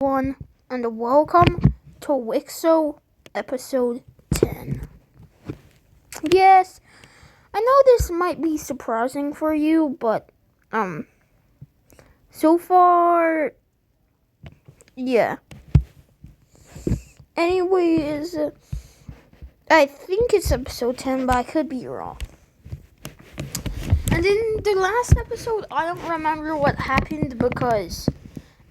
One and welcome to Wixo episode 10. Yes, I know this might be surprising for you, but so far, yeah. Anyways, I think it's episode 10, but I could be wrong. And in the last episode, I don't remember what happened because,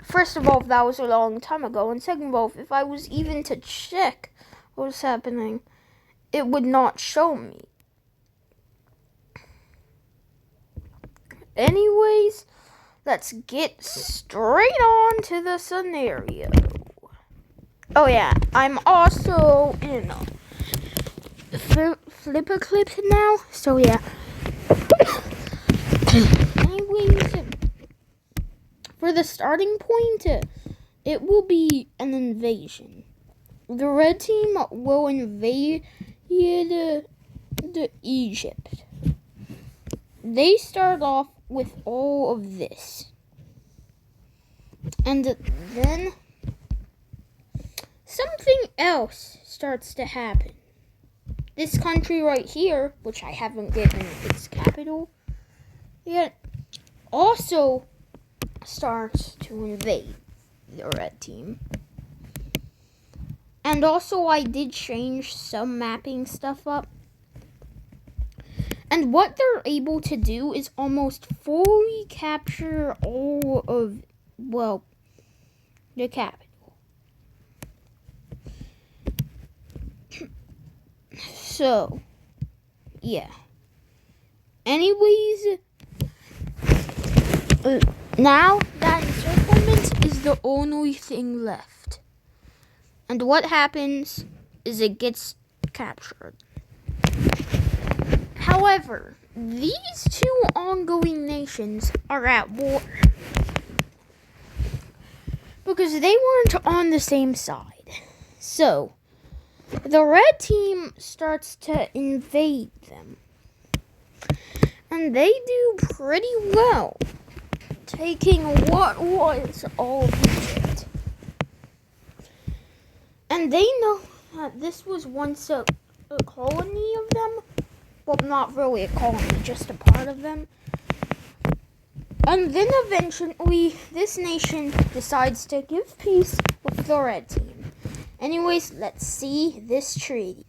first of all, that was a long time ago, and second of all, if I was even to check what was happening, it would not show me. Anyways, let's get straight on to the scenario. Oh yeah, I'm also in Flipper Clip now, so yeah. Anyways, for the starting point, it will be an invasion. The red team will invade the Egypt. They start off with all of this. And then something else starts to happen. This country right here, which I haven't given its capital yet, also starts to invade the red team. And also I did change some mapping stuff up. And what they're able to do is almost fully capture all of, the capital. So, yeah. Anyways, now that encirclement is the only thing left. And what happens is it gets captured. However, these two ongoing nations are at war because they weren't on the same side. So, the red team starts to invade them. And they do pretty well, taking what was all of Egypt. And they know that this was once a colony of them. Well, not really a colony, just a part of them. And then eventually, this nation decides to give peace with the red team. Anyways, let's see this treaty.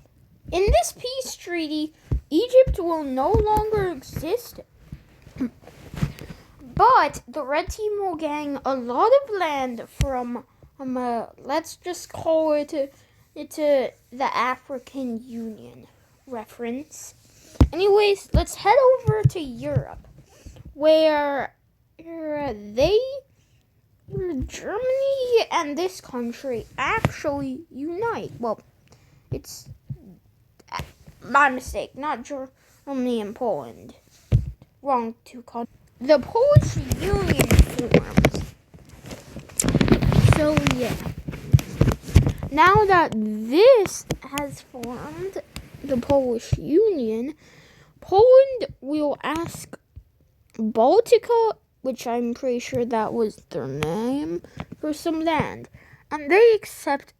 In this peace treaty, Egypt will no longer exist. But the red team will gain a lot of land from, let's just call it the African Union reference. Anyways, let's head over to Europe, where Germany and this country actually unite. Well, it's my mistake, not Germany and Poland. Wrong two countries. The Polish Union forms. So yeah. Now that this has formed, the Polish Union, Poland will ask Baltica, which I'm pretty sure that was their name, for some land. And they accept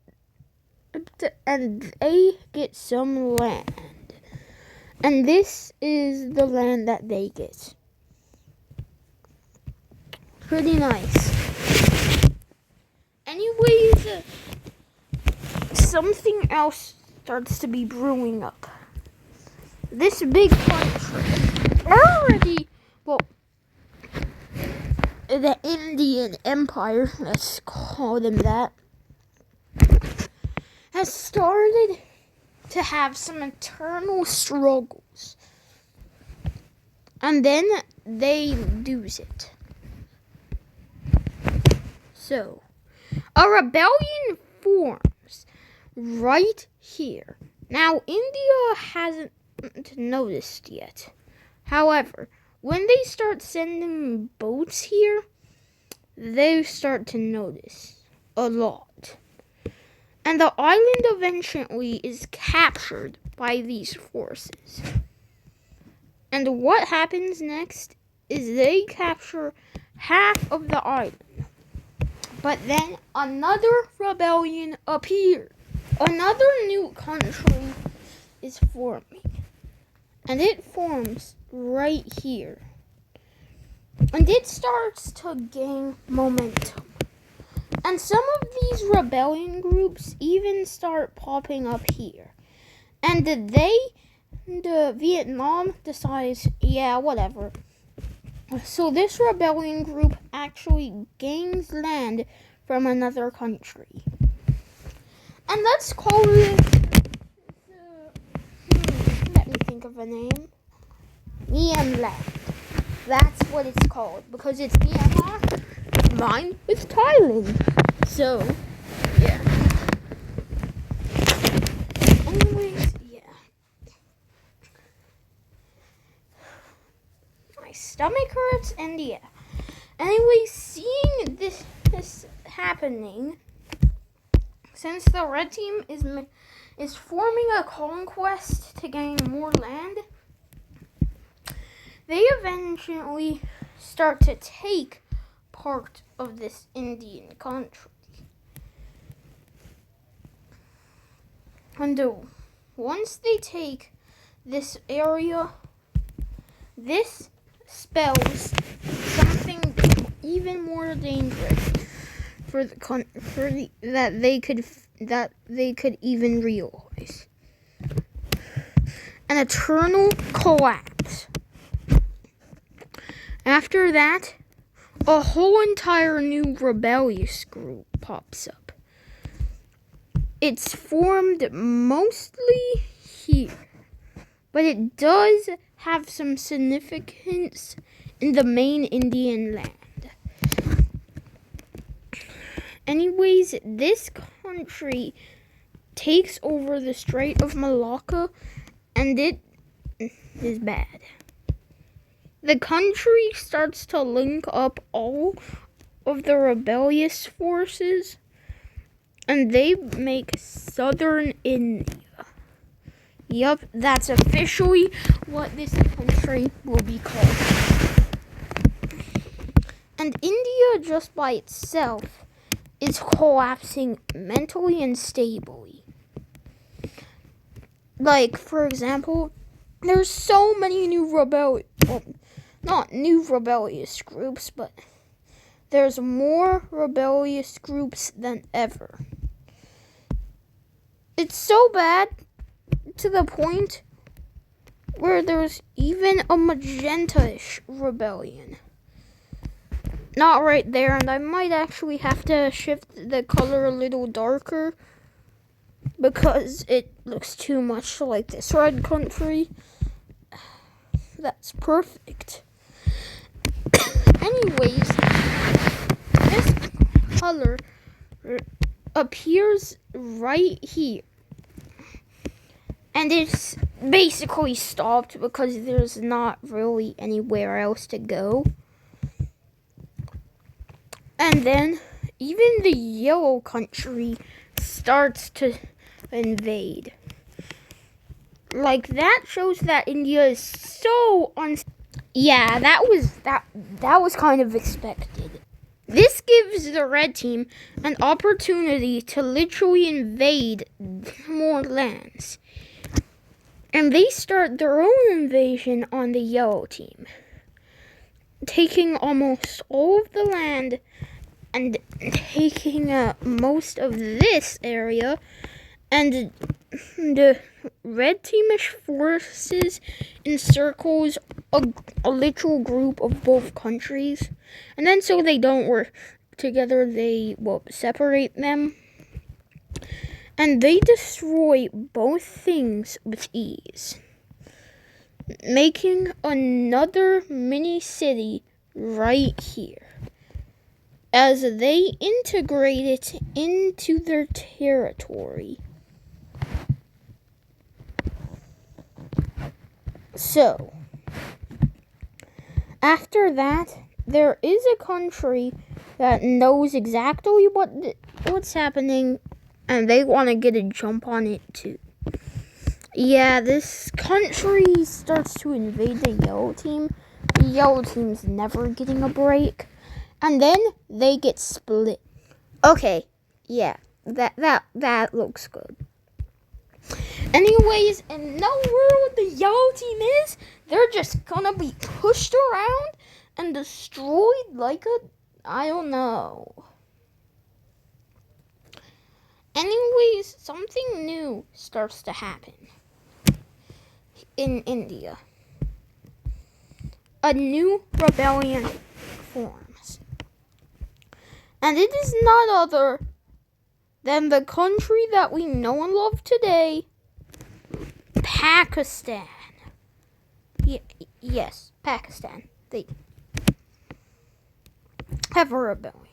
and they get some land. And this is the land that they get. Pretty nice. Anyways, something else starts to be brewing up. This big country already, the Indian Empire, let's call them that, has started to have some internal struggles. And then they lose it. So, a rebellion forms right here. Now, India hasn't noticed yet. However, when they start sending boats here, they start to notice a lot. And the island eventually is captured by these forces. And what happens next is they capture half of the island. But then another rebellion appeared. Another new country is forming. And it forms right here. And it starts to gain momentum. And some of these rebellion groups even start popping up here. And the Vietnam decides, yeah, whatever. So this rebellion group actually gains land from another country. And let's call it, let me think of a name. Myanmar. That's what it's called because it's Myanmar lined with Thailand. So, yeah. Anyways, yeah. My stomach hurts and yeah. Anyways, seeing this happening, since the red team is forming a conquest to gain more land, they eventually start to take part of this Indian country. And once they take this area, this spells something even more dangerous that they could even realize. An eternal collapse. After that, a whole entire new rebellious group pops up. It's formed mostly here, but it does have some significance in the main Indian land. Anyways, this country takes over the Strait of Malacca, and it is bad. The country starts to link up all of the rebellious forces, and they make southern India. Yup, that's officially what this country will be called. And India, just by itself, is collapsing mentally and stably. Like, for example, there's so many not new rebellious groups, but there's more rebellious groups than ever. It's so bad to the point where there's even a magenta-ish rebellion. Not right there, and I might actually have to shift the color a little darker because it looks too much like this red country. That's perfect. Anyways, this color appears right here. And it's basically stopped because there's not really anywhere else to go. And then even the yellow country starts to invade. Like, that shows that India is so Yeah, that was kind of expected. This gives the red team an opportunity to literally invade more lands. And they start their own invasion on the yellow team, taking almost all of the land and taking most of this area, and the red teamish forces encircles a literal group of both countries, and then so they don't work together, they will separate them, and they destroy both things with ease, making another mini city right here as they integrate it into their territory. So, after that, there is a country that knows exactly what's happening, and they want to get a jump on it too. Yeah, this country starts to invade the yellow team. The yellow team's never getting a break. And then they get split. Okay, yeah, that looks good. Anyways, in the world the yellow team is, they're just gonna be pushed around and destroyed like I don't know. Anyways, something new starts to happen in India. A new rebellion forms. And it is none other than the country that we know and love today, Pakistan. Yes, Pakistan. They have a rebellion.